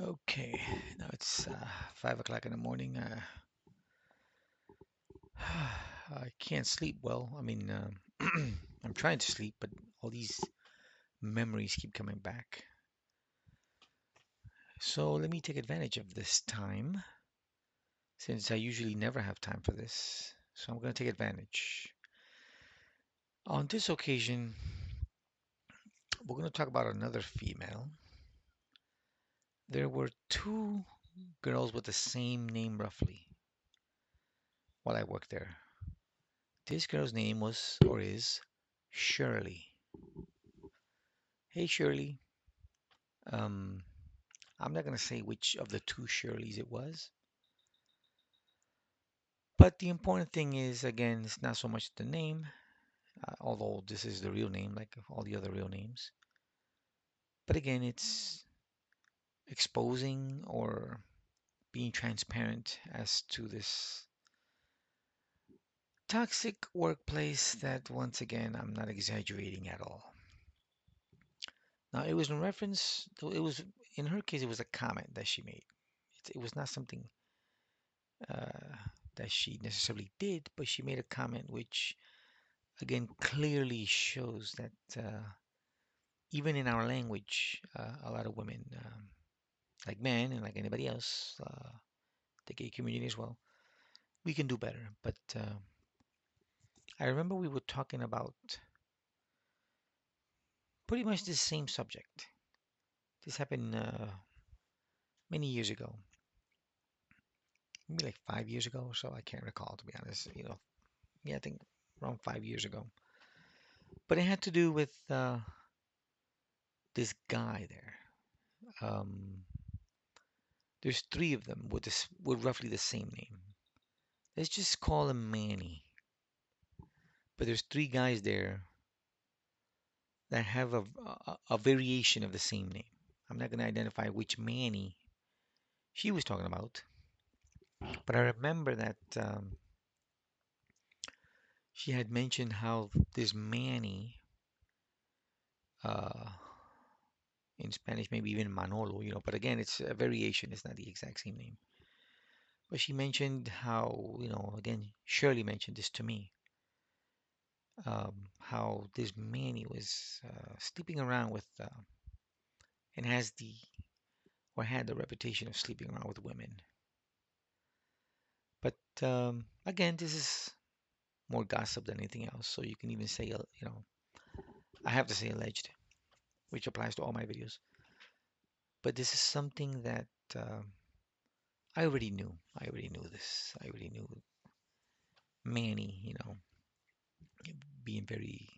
Okay, now it's 5 o'clock in the morning. I can't sleep well. I mean, I'm trying to sleep, but all these memories keep coming back. So let me take advantage of this time since I usually never have time for this. So I'm going to take advantage. On this occasion, we're going to talk about another female. There were two girls with the same name roughly while I worked there. This girl's name was or is Shirley. Hey Shirley. Um, I'm not gonna say which of the two Shirleys it was, but the important thing is, again, it's not so much the name, although this is the real name, like all the other real names. But again, it's exposing or being transparent as to this toxic workplace that, once again, I'm not exaggerating at all. Now, it was in reference, it was, in her case, it was a comment that she made. It was not something uh, that she necessarily did, but she made a comment which, again, clearly shows that even in our language, a lot of women, like men and like anybody else, the gay community as well, we can do better. But I remember we were talking about pretty much the same subject. This happened many years ago, maybe like 5 years ago or so. I can't recall, to be honest. Yeah, I think around 5 years ago. But it had to do with this guy there. Um, there's three of them with with roughly the same name. Let's just call him Manny. But there's three guys there that have a variation of the same name. I'm not going to identify which Manny she was talking about, but I remember that she had mentioned how this Manny, uh, in Spanish, maybe even Manolo, but again, it's a variation, it's not the exact same name. But she mentioned how, again, Shirley mentioned this to me, how this Manny was sleeping around with, and has the or had the reputation of sleeping around with women. But again, this is more gossip than anything else. So you can even say, I have to say alleged, which applies to all my videos. But this is something that I already knew. I already knew this. I already knew Manny, being very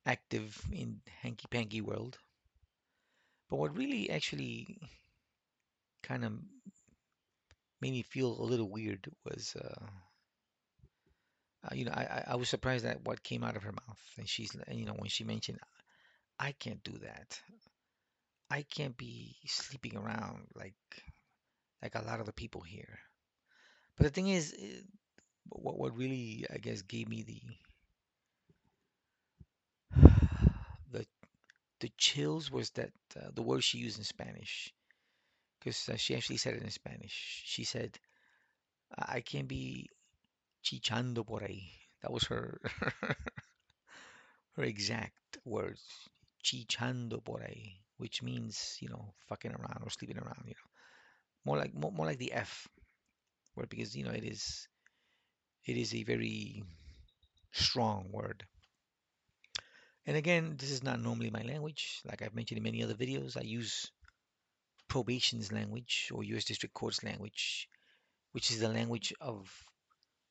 active in hanky-panky world. But what really actually kind of made me feel a little weird was, I was surprised at what came out of her mouth. And when she mentioned, I can't do that. I can't be sleeping around like a lot of the people here. But the thing is, what really, I guess, gave me the the chills was that the word she used in Spanish, because she actually said it in Spanish. She said, I can't be chichando por ahí. That was her her exact words, chichando por ahí, which means, fucking around or sleeping around, more like the F word because, it is a very strong word. And again, this is not normally my language. Like I've mentioned in many other videos, I use probation's language or U.S. District Court's language, which is the language of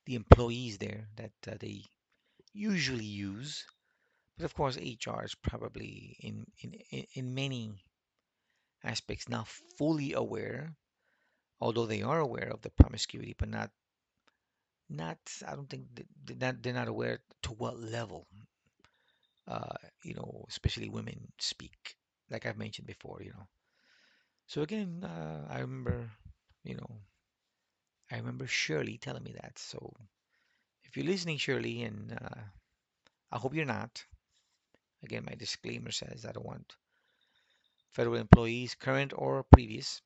the employees there that they usually use. But of course, HR is probably in many aspects not fully aware, although they are aware of the promiscuity, but not. I don't think they're not aware to what level, uh, especially women speak, like I've mentioned before. So again, you know, I remember Shirley telling me that. So if you're listening, Shirley, and I hope you're not. Again, my disclaimer says I don't want federal employees, current or previous.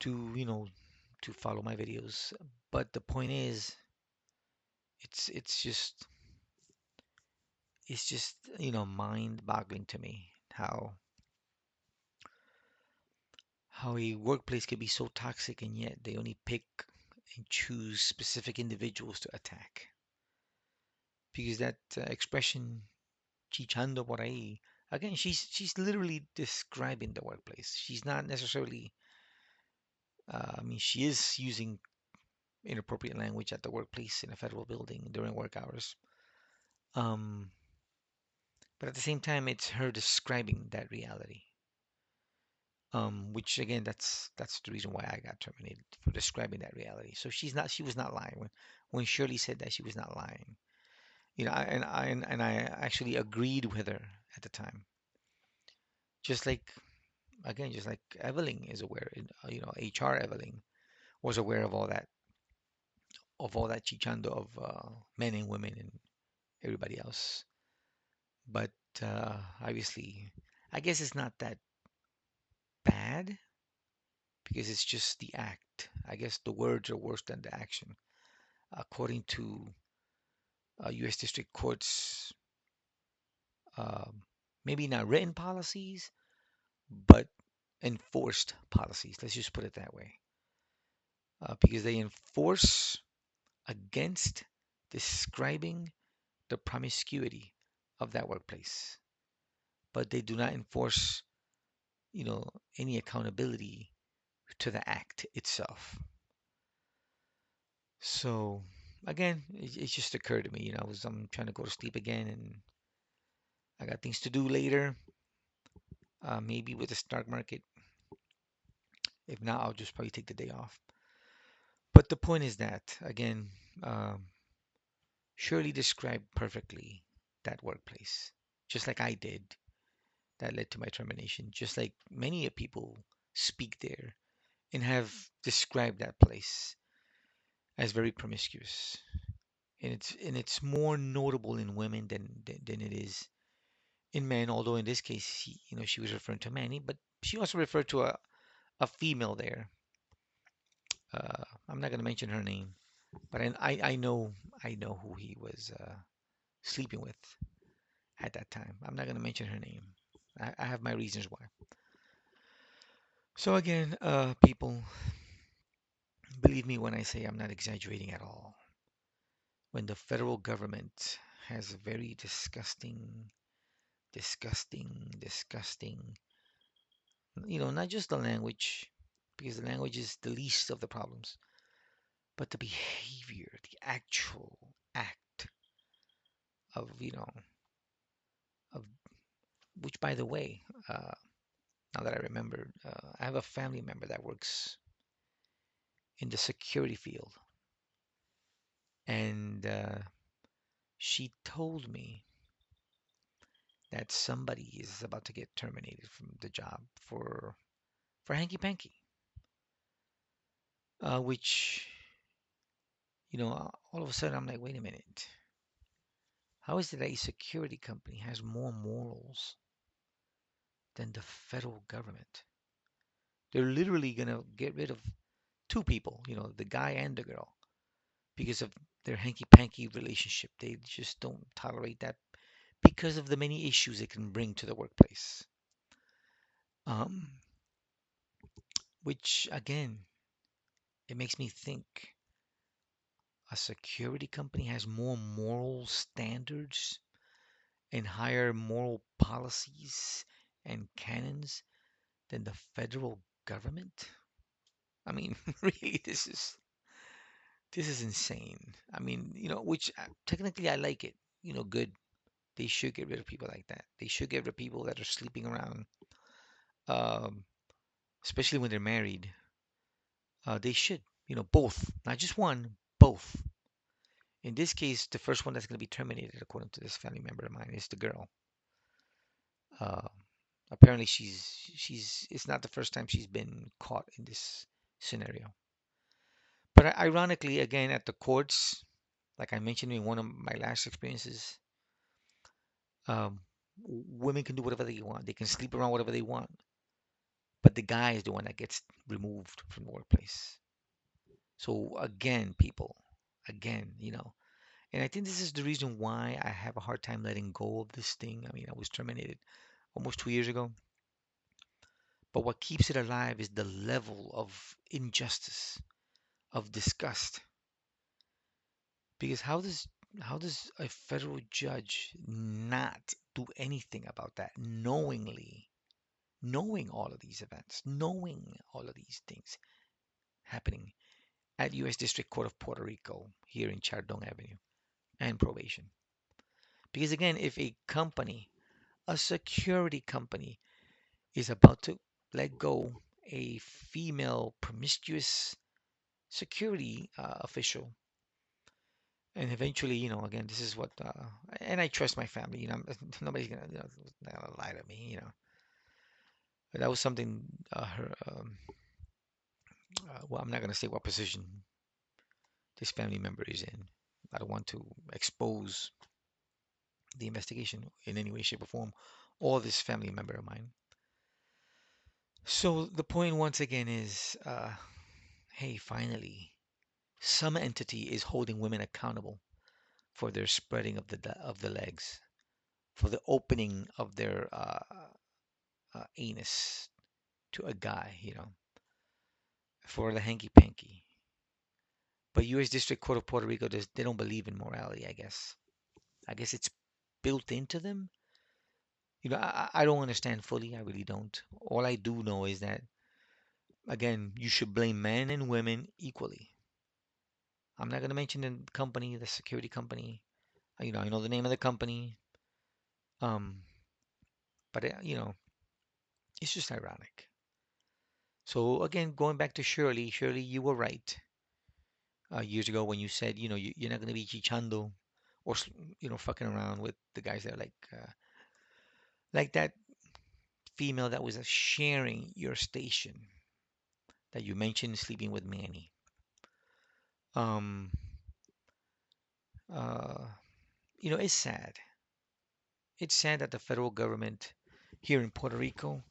to, to follow my videos. But the point is, it's just mind-boggling to me how a workplace could be so toxic and yet they only pick and choose specific individuals to attack. Because that expression chichando por ahí, again, she's literally describing the workplace. She's not necessarily, I mean, she is using inappropriate language at the workplace in a federal building during work hours. Um, but at the same time, it's her describing that reality. Which again, that's the reason why I got terminated for describing that reality. So she was not lying when Shirley said that she was not lying. And I actually agreed with her at the time. Just like again, just like Evelyn is aware, HR Evelyn was aware of all that chichando of men and women and everybody else. But obviously, I guess it's not that bad because it's just the act. I guess the words are worse than the action, according to U.S. District Court's um, maybe not written policies, but enforced policies. Let's just put it that way, because they enforce against describing the promiscuity of that workplace, but they do not enforce, any accountability to the act itself. So again, it just occurred to me, I'm trying to go to sleep again, and I got things to do later. Maybe with the stock market. If not, I'll just probably take the day off. But the point is that again, um, Shirley described perfectly that workplace, just like I did. That led to my termination, just like many people speak there and have described that place as very promiscuous. And it's more notable in women than it is in men, although in this case, she was referring to Manny, but she also referred to a female there. I'm not going to mention her name, but I know who he was sleeping with at that time. I'm not going to mention her name. I have my reasons why. So again, people, believe me when I say I'm not exaggerating at all. When the federal government has a very disgusting, disgusting, disgusting, not just the language, because the language is the least of the problems, but the behavior, the actual act of, of which, by the way, now that I remember, I have a family member that works in the security field, and she told me that somebody is about to get terminated from the job for hanky panky, which all of a sudden I'm like, wait a minute, how is it that a security company has more morals than the federal government? They're literally gonna get rid of two people, the guy and the girl, because of their hanky panky relationship. They just don't tolerate that because of the many issues it can bring to the workplace. Um, which again, it makes me think a security company has more moral standards and higher moral policies and canons than the federal government. I mean, really, this is insane. I mean, which technically I like it. Good. They should get rid of people like that. They should get rid of people that are sleeping around, um, especially when they're married. They should, both, not just one, both. In this case, the first one that's going to be terminated, according to this family member of mine, is the girl. Uh, Apparently, she's. It's not the first time she's been caught in this scenario. But ironically, again, at the courts, like I mentioned in one of my last experiences, um, women can do whatever they want. They can sleep around whatever they want. but the guy is the one that gets removed from the workplace. So again, people, again, and I think this is the reason why I have a hard time letting go of this thing. I mean, I was terminated almost 2 years ago, but what keeps it alive is the level of injustice, of disgust. Because how does a federal judge not do anything about that, knowing all of these events, knowing all of these things happening at U.S. District Court of Puerto Rico here in Chardon Avenue and probation? Because again, if a company, a security company, is about to let go a female promiscuous security official, and eventually, again, this is what, and I trust my family. Nobody's gonna, not gonna lie to me. But that was something her. Well, I'm not gonna say what position this family member is in. I don't want to expose the investigation in any way, shape, or form, or this family member of mine. So the point once again is, hey, finally, some entity is holding women accountable for their spreading of the legs, for the opening of their anus to a guy, for the hanky panky. But U.S. District Court of Puerto Rico does they don't believe in morality, I guess. I guess it's built into them. I don't understand fully. I really don't. All I do know is that again, you should blame men and women equally. I'm not going to mention the company, the security company. I know the name of the company. Um, but it's just ironic. So again, going back to Shirley, Shirley, you were right years ago when you said, you're not going to be chichando or fucking around with the guys that are like that female that was sharing your station that you mentioned sleeping with Manny. Um, uh, it's sad. It's sad that the federal government here in Puerto Rico,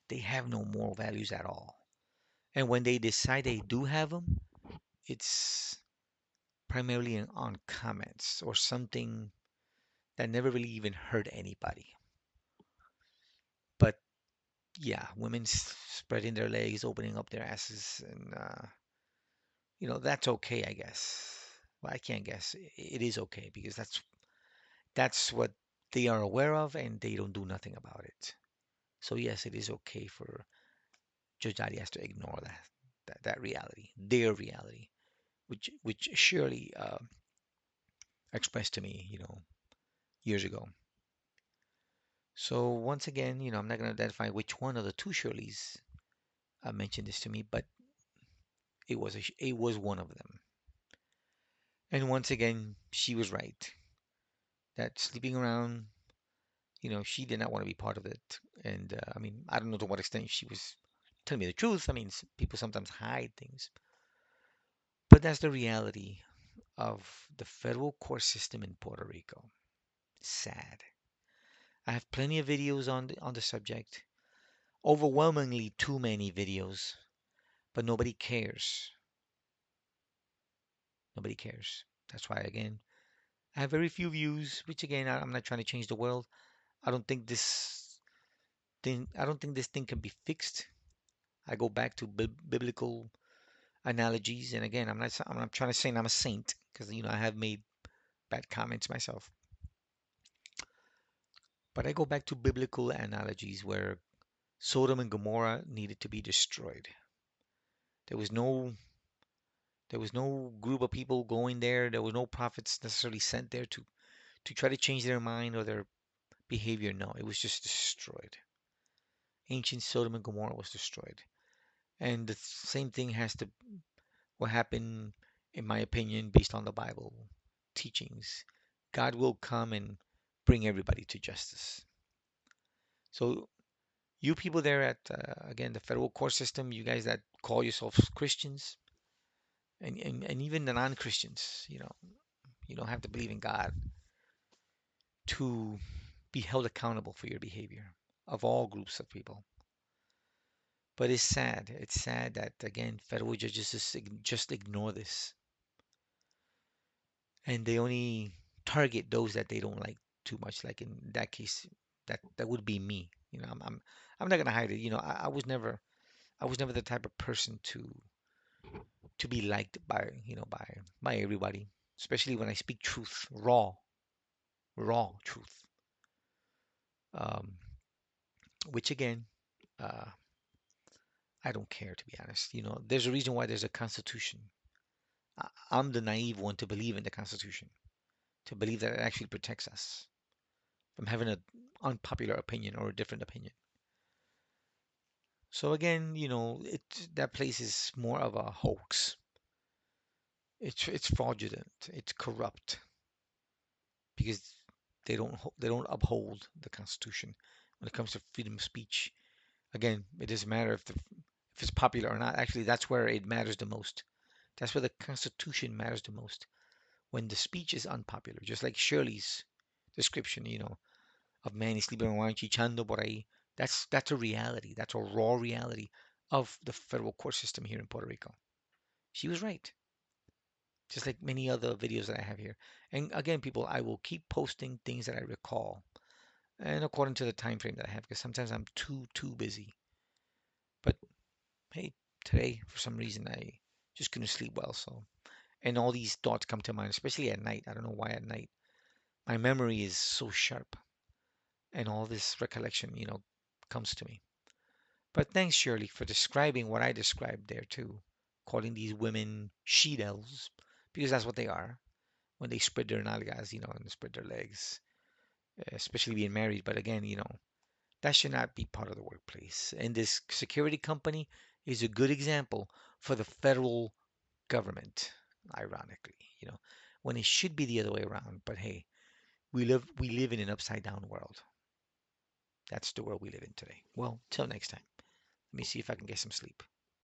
they have no moral values at all. And when they decide they do have them, it's primarily on comments or something that never really even hurt anybody. But yeah, women spreading their legs, opening up their asses, and that's okay, I guess. Well, I can't guess. It is okay because that's what they are aware of, and they don't do nothing about it. So yes, it is okay for Judge Arias to ignore that reality, their reality, which surely expressed to me, years ago. So once again, I'm not going to identify which one of the two Shirleys mentioned this to me, but it was one of them. And once again, she was right that sleeping around, she did not want to be part of it. And I mean, I don't know to what extent she was telling me the truth. I mean, people sometimes hide things, but that's the reality of the federal court system in Puerto Rico. Sad. I have plenty of videos on the subject, overwhelmingly too many videos, but nobody cares. Nobody cares. That's why, again, I have very few views, which again, I'm not trying to change the world. I don't think this thing can be fixed. I go back to biblical analogies, and again, I'm not trying to say I'm a saint because I have made bad comments myself. But I go back to biblical analogies where Sodom and Gomorrah needed to be destroyed. There was no there was no group of people going there. There was no prophets necessarily sent there to try to change their mind or their behavior. No, it was just destroyed. Ancient Sodom and Gomorrah was destroyed. And the same thing will happen, in my opinion, based on the Bible teachings. God will come and bring everybody to justice. So you people there at again the federal court system, you guys that call yourselves Christians, and even the non-Christians, you don't have to believe in God to be held accountable for your behavior of all groups of people. But it's sad. It's sad that again, federal judges just ignore this, and they only target those that they don't like too much. Like in that case, that would be me. I'm not gonna hide it. I was never the type of person to be liked by by everybody, especially when I speak truth, raw truth. Um, which again, uh, I don't care to be honest. There's a reason why there's a constitution. I'm the naive one to believe in the constitution, to believe that it actually protects us from having an unpopular opinion or a different opinion. So again, that place is more of a hoax. It's fraudulent. It's corrupt because they don't uphold the Constitution when it comes to freedom of speech. Again, it doesn't matter if it's popular or not. Actually, that's where it matters the most. That's where the Constitution matters the most. When the speech is unpopular, just like Shirley's description, of Manny sleeping around chichando por ahí. That's a reality. That's a raw reality of the federal court system here in Puerto Rico. She was right, just like many other videos that I have here. And again, people, I will keep posting things that I recall, and according to the time frame that I have, because sometimes I'm too busy. But hey, today for some reason I just couldn't sleep well, so and all these thoughts come to mind, especially at night. I don't know why at night. My memory is so sharp, and all this recollection, comes to me. But thanks, Shirley, for describing what I described there too, calling these women she devils, because that's what they are when they spread their nalgas, and spread their legs, especially being married. But again, that should not be part of the workplace. And this security company is a good example for the federal government, ironically, when it should be the other way around. But hey, we live in an upside down world. That's the world we live in today. Well, till next time. Let me see if I can get some sleep.